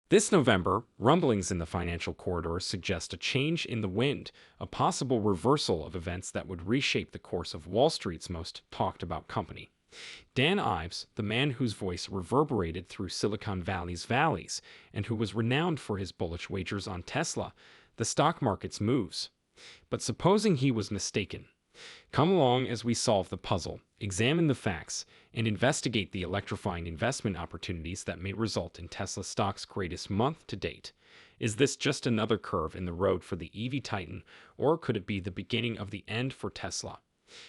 This November, rumblings in the financial corridor suggest a change in the wind, a possible reversal of events that would reshape the course of Wall Street's most talked about company. Dan Ives, the man whose voice reverberated through Silicon Valley's valleys and who was renowned for his bullish wagers on Tesla, the stock market's moves. But supposing he was mistaken, come along as we solve the puzzle, examine the facts, and investigate the electrifying investment opportunities that may result in Tesla stock's greatest month to date. Is this just another curve in the road for the EV titan, or could it be the beginning of the end for Tesla?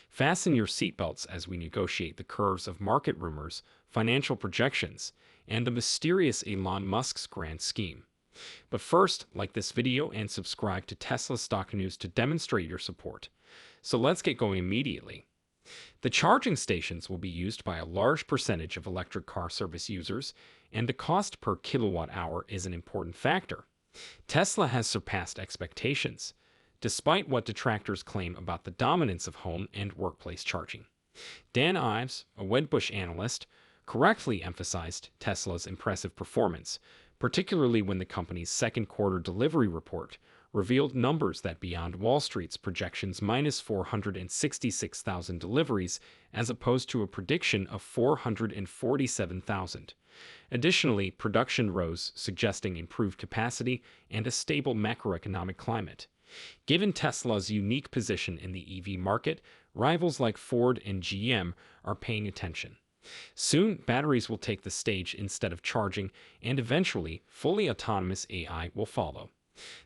Fasten your seatbelts as we negotiate the curves of market rumors, financial projections, and the mysterious Elon Musk's grand scheme. But first, like this video and subscribe to Tesla Stock News to demonstrate your support. So let's get going immediately. The charging stations will be used by a large percentage of electric car service users, and the cost per kilowatt hour is an important factor. Tesla has surpassed expectations, despite what detractors claim about the dominance of home and workplace charging. Dan Ives, a Wedbush analyst, correctly emphasized Tesla's impressive performance, particularly when the company's second quarter delivery report revealed numbers that beyond Wall Street's projections minus 466,000 deliveries as opposed to a prediction of 447,000. Additionally, production rose, suggesting improved capacity and a stable macroeconomic climate. Given Tesla's unique position in the EV market, rivals like Ford and GM are paying attention. Soon, batteries will take the stage instead of charging, and eventually, fully autonomous AI will follow.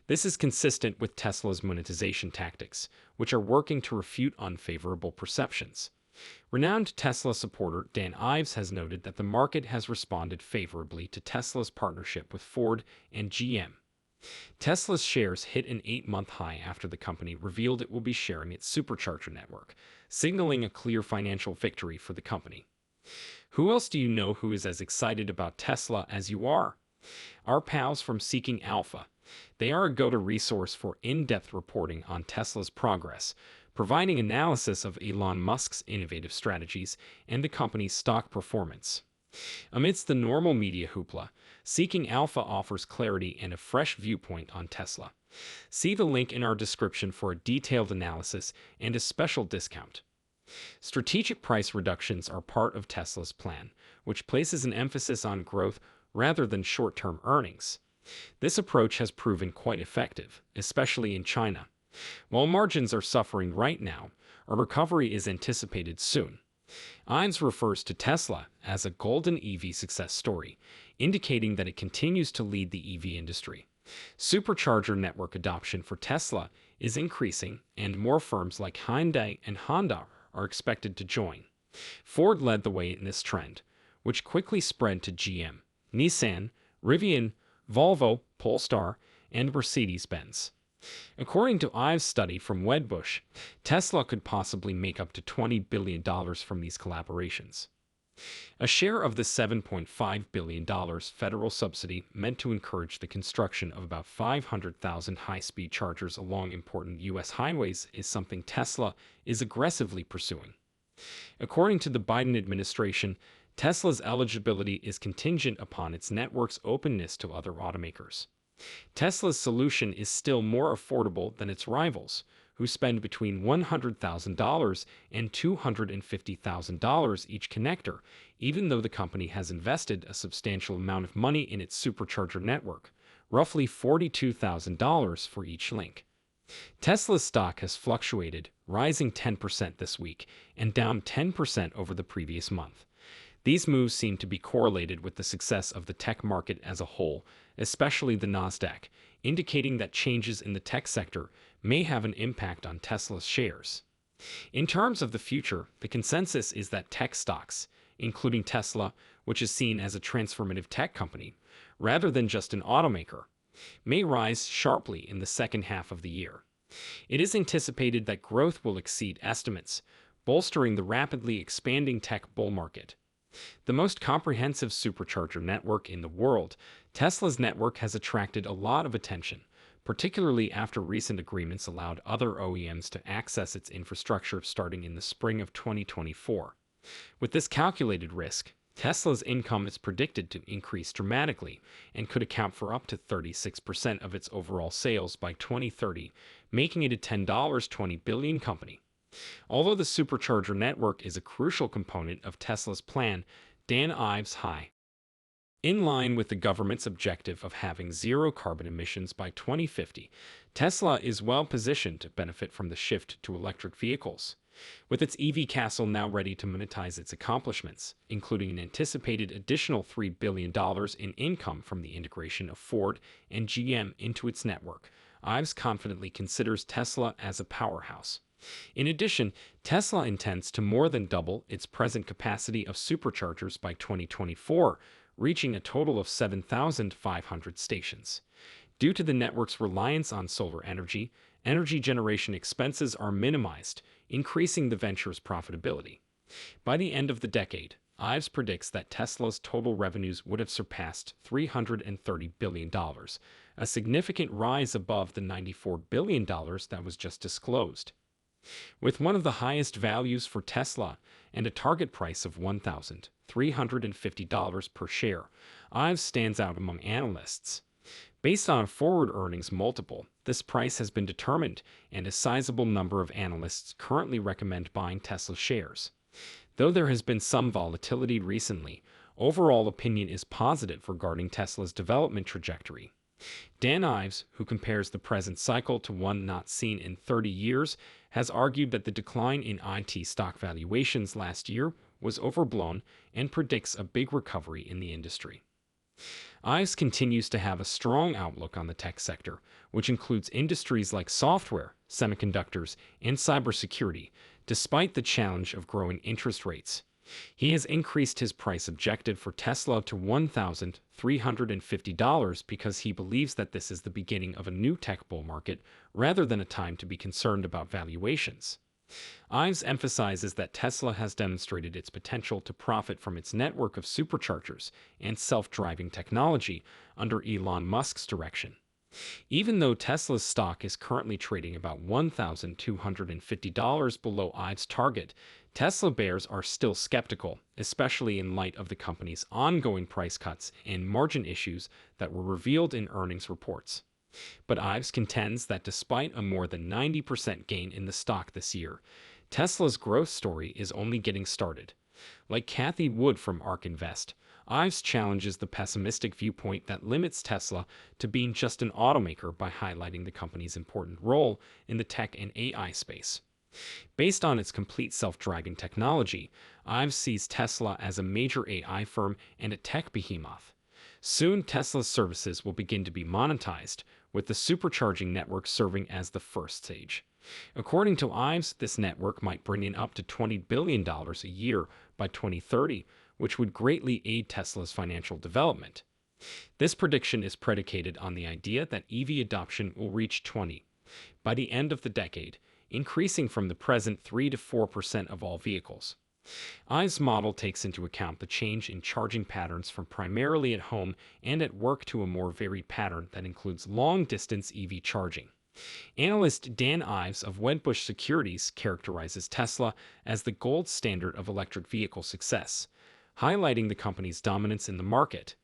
This is consistent with Tesla's monetization tactics, which are working to refute unfavorable perceptions. Renowned Tesla supporter Dan Ives has noted that the market has responded favorably to Tesla's partnership with Ford and GM. Tesla's shares hit an 8-month high after the company revealed it will be sharing its supercharger network, signaling a clear financial victory for the company. Who else do you know who is as excited about Tesla as you are? Our pals from Seeking Alpha. They are a go-to resource for in-depth reporting on Tesla's progress, providing analysis of Elon Musk's innovative strategies and the company's stock performance. Amidst the normal media hoopla, Seeking Alpha offers clarity and a fresh viewpoint on Tesla. See the link in our description for a detailed analysis and a special discount. Strategic price reductions are part of Tesla's plan, which places an emphasis on growth rather than short-term earnings. This approach has proven quite effective, especially in China. While margins are suffering right now, a recovery is anticipated soon. Ives refers to Tesla as a golden EV success story, indicating that it continues to lead the EV industry. Supercharger network adoption for Tesla is increasing, and more firms like Hyundai and Honda are expected to join. Ford led the way in this trend, which quickly spread to GM, Nissan, Rivian, Volvo, Polestar, and Mercedes-Benz. According to Ives' study from Wedbush, Tesla could possibly make up to $20 billion from these collaborations. A share of the $7.5 billion federal subsidy meant to encourage the construction of about 500,000 high-speed chargers along important U.S. highways is something Tesla is aggressively pursuing. According to the Biden administration, Tesla's eligibility is contingent upon its network's openness to other automakers. Tesla's solution is still more affordable than its rivals, who spend between $100,000 and $250,000 each connector, even though the company has invested a substantial amount of money in its supercharger network, roughly $42,000 for each link. Tesla's stock has fluctuated, rising 10% this week and down 10% over the previous month. These moves seem to be correlated with the success of the tech market as a whole, especially the Nasdaq, indicating that changes in the tech sector may have an impact on Tesla's shares. In terms of the future, the consensus is that tech stocks, including Tesla, which is seen as a transformative tech company, rather than just an automaker, may rise sharply in the second half of the year. It is anticipated that growth will exceed estimates, bolstering the rapidly expanding tech bull market. The most comprehensive supercharger network in the world, Tesla's network has attracted a lot of attention, particularly after recent agreements allowed other OEMs to access its infrastructure starting in the spring of 2024. With this calculated risk, Tesla's income is predicted to increase dramatically and could account for up to 36% of its overall sales by 2030, making it a $10.20 billion company. Although the supercharger network is a crucial component of Tesla's plan, Dan Ives high. In line with the government's objective of having zero carbon emissions by 2050, Tesla is well positioned to benefit from the shift to electric vehicles. With its EV castle now ready to monetize its accomplishments, including an anticipated additional $3 billion in income from the integration of Ford and GM into its network, Ives confidently considers Tesla as a powerhouse. In addition, Tesla intends to more than double its present capacity of superchargers by 2024, reaching a total of 7,500 stations. Due to the network's reliance on solar energy, energy generation expenses are minimized, increasing the venture's profitability. By the end of the decade, Ives predicts that Tesla's total revenues would have surpassed $330 billion, a significant rise above the $94 billion that was just disclosed. With one of the highest values for Tesla and a target price of $1,350 per share, Ives stands out among analysts. Based on a forward earnings multiple, this price has been determined, and a sizable number of analysts currently recommend buying Tesla shares. Though there has been some volatility recently, overall opinion is positive regarding Tesla's development trajectory. Dan Ives, who compares the present cycle to one not seen in 30 years, has argued that the decline in IT stock valuations last year was overblown and predicts a big recovery in the industry. Ives continues to have a strong outlook on the tech sector, which includes industries like software, semiconductors, and cybersecurity, despite the challenge of growing interest rates. He has increased his price objective for Tesla to $1,350 because he believes that this is the beginning of a new tech bull market rather than a time to be concerned about valuations. Ives emphasizes that Tesla has demonstrated its potential to profit from its network of superchargers and self-driving technology under Elon Musk's direction. Even though Tesla's stock is currently trading about $1,250 below Ives' target, Tesla bears are still skeptical, especially in light of the company's ongoing price cuts and margin issues that were revealed in earnings reports. But Ives contends that despite a more than 90% gain in the stock this year, Tesla's growth story is only getting started. Like Cathie Wood from ARK Invest, Ives challenges the pessimistic viewpoint that limits Tesla to being just an automaker by highlighting the company's important role in the tech and AI space. Based on its complete self-driving technology, Ives sees Tesla as a major AI firm and a tech behemoth. Soon, Tesla's services will begin to be monetized, with the supercharging network serving as the first stage. According to Ives, this network might bring in up to $20 billion a year by 2030, which would greatly aid Tesla's financial development. This prediction is predicated on the idea that EV adoption will reach 20 by the end of the decade, increasing from the present 3 to 4% of all vehicles. Ives' model takes into account the change in charging patterns from primarily at home and at work to a more varied pattern that includes long-distance EV charging. Analyst Dan Ives of Wedbush Securities characterizes Tesla as the gold standard of electric vehicle success, highlighting the company's dominance in the market.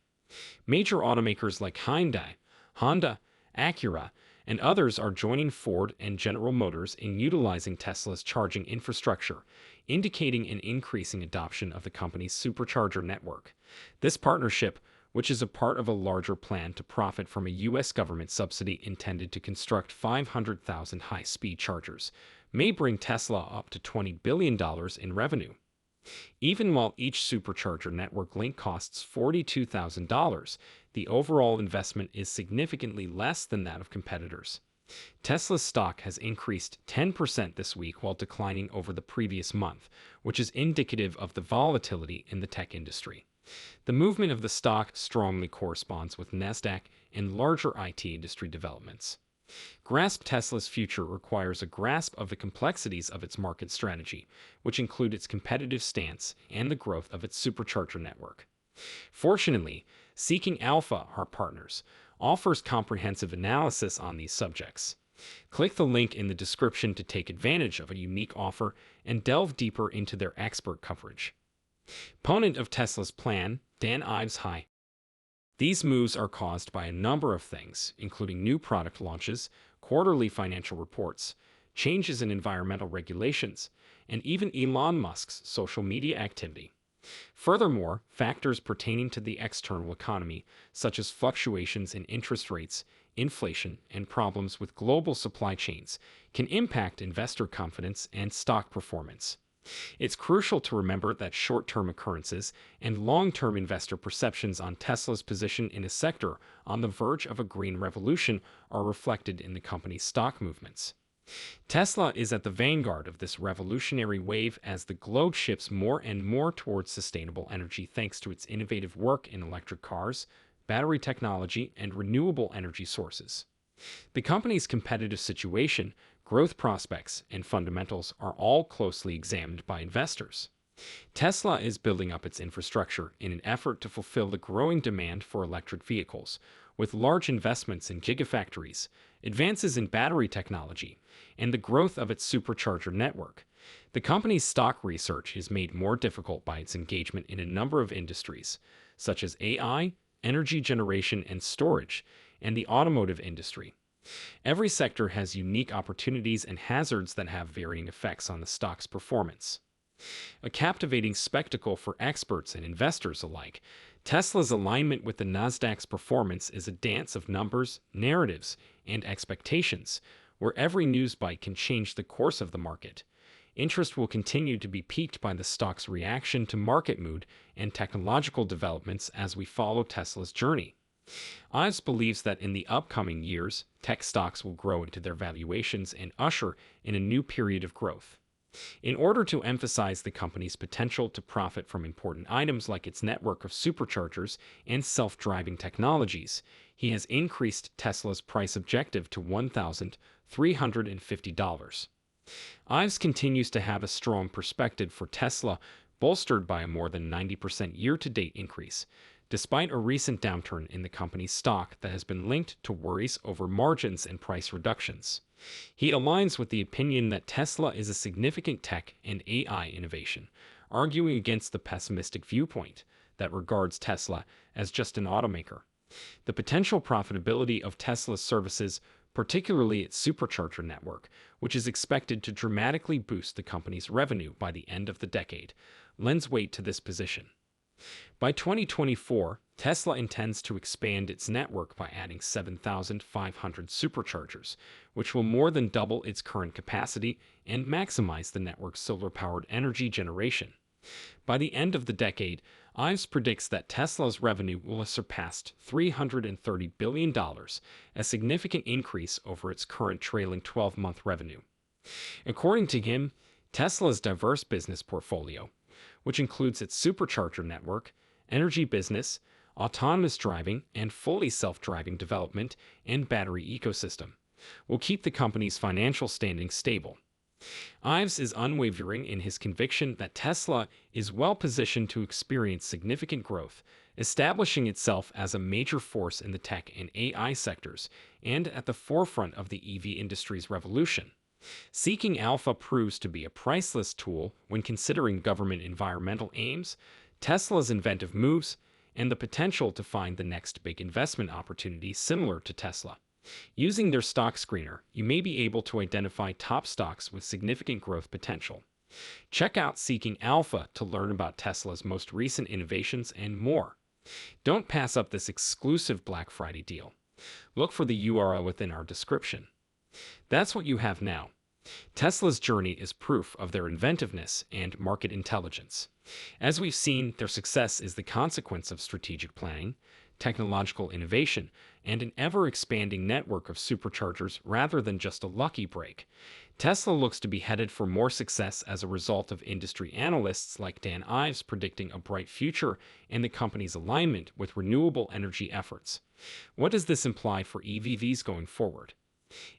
Major automakers like Hyundai, Honda, Acura, and others are joining Ford and General Motors in utilizing Tesla's charging infrastructure, indicating an increasing adoption of the company's supercharger network. This partnership, which is a part of a larger plan to profit from a U.S. government subsidy intended to construct 500,000 high-speed chargers, may bring Tesla up to $20 billion in revenue. Even while each supercharger network link costs $42,000, the overall investment is significantly less than that of competitors. Tesla's stock has increased 10% this week while declining over the previous month, which is indicative of the volatility in the tech industry. The movement of the stock strongly corresponds with Nasdaq and larger IT industry developments. Grasp Tesla's future requires a grasp of the complexities of its market strategy, which include its competitive stance and the growth of its supercharger network. Fortunately, Seeking Alpha, our partners, offers comprehensive analysis on these subjects. Click the link in the description to take advantage of a unique offer and delve deeper into their expert coverage. Opponent of Tesla's plan, Dan Ives High. These moves are caused by a number of things, including new product launches, quarterly financial reports, changes in environmental regulations, and even Elon Musk's social media activity. Furthermore, factors pertaining to the external economy, such as fluctuations in interest rates, inflation, and problems with global supply chains, can impact investor confidence and stock performance. It's crucial to remember that short-term occurrences and long-term investor perceptions on Tesla's position in a sector on the verge of a green revolution are reflected in the company's stock movements. Tesla is at the vanguard of this revolutionary wave as the globe shifts more and more towards sustainable energy thanks to its innovative work in electric cars, battery technology, and renewable energy sources. The company's competitive situation, growth prospects, and fundamentals are all closely examined by investors. Tesla is building up its infrastructure in an effort to fulfill the growing demand for electric vehicles, with large investments in gigafactories, advances in battery technology, and the growth of its supercharger network. The company's stock research is made more difficult by its engagement in a number of industries, such as AI, energy generation and storage, and the automotive industry. Every sector has unique opportunities and hazards that have varying effects on the stock's performance. A captivating spectacle for experts and investors alike, Tesla's alignment with the Nasdaq's performance is a dance of numbers, narratives, and expectations, where every news bite can change the course of the market. Interest will continue to be piqued by the stock's reaction to market mood and technological developments as we follow Tesla's journey. IVES believes that in the upcoming years, tech stocks will grow into their valuations and usher in a new period of growth. In order to emphasize the company's potential to profit from important items like its network of superchargers and self-driving technologies, he has increased Tesla's price objective to $1,350. IVES continues to have a strong perspective for Tesla, bolstered by a more than 90% year-to-date increase, despite a recent downturn in the company's stock that has been linked to worries over margins and price reductions. He aligns with the opinion that Tesla is a significant tech and AI innovation, arguing against the pessimistic viewpoint that regards Tesla as just an automaker. The potential profitability of Tesla's services, particularly its supercharger network, which is expected to dramatically boost the company's revenue by the end of the decade, lends weight to this position. By 2024, Tesla intends to expand its network by adding 7,500 superchargers, which will more than double its current capacity and maximize the network's solar-powered energy generation. By the end of the decade, IVES predicts that Tesla's revenue will have surpassed $330 billion, a significant increase over its current trailing 12-month revenue. According to him, Tesla's diverse business portfolio, which includes its supercharger network, energy business, autonomous driving, and fully self-driving development and battery ecosystem, will keep the company's financial standing stable. IVES is unwavering in his conviction that Tesla is well positioned to experience significant growth, establishing itself as a major force in the tech and AI sectors and at the forefront of the EV industry's revolution. Seeking Alpha proves to be a priceless tool when considering government environmental aims, Tesla's inventive moves, and the potential to find the next big investment opportunity similar to Tesla. Using their stock screener, you may be able to identify top stocks with significant growth potential. Check out Seeking Alpha to learn about Tesla's most recent innovations and more. Don't pass up this exclusive Black Friday deal. Look for the URL within our description. That's what you have now. Tesla's journey is proof of their inventiveness and market intelligence. As we've seen, their success is the consequence of strategic planning, technological innovation, and an ever-expanding network of superchargers rather than just a lucky break. Tesla looks to be headed for more success as a result of industry analysts like Dan Ives predicting a bright future and the company's alignment with renewable energy efforts. What does this imply for EVs going forward?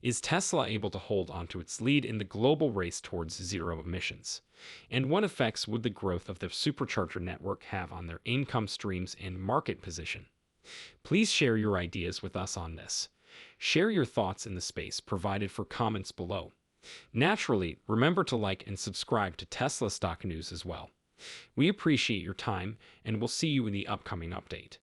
Is Tesla able to hold onto its lead in the global race towards zero emissions? And what effects would the growth of the supercharger network have on their income streams and market position? Please share your ideas with us on this. Share your thoughts in the space provided for comments below. Naturally, remember to like and subscribe to Tesla Stock News as well. We appreciate your time, and we'll see you in the upcoming update.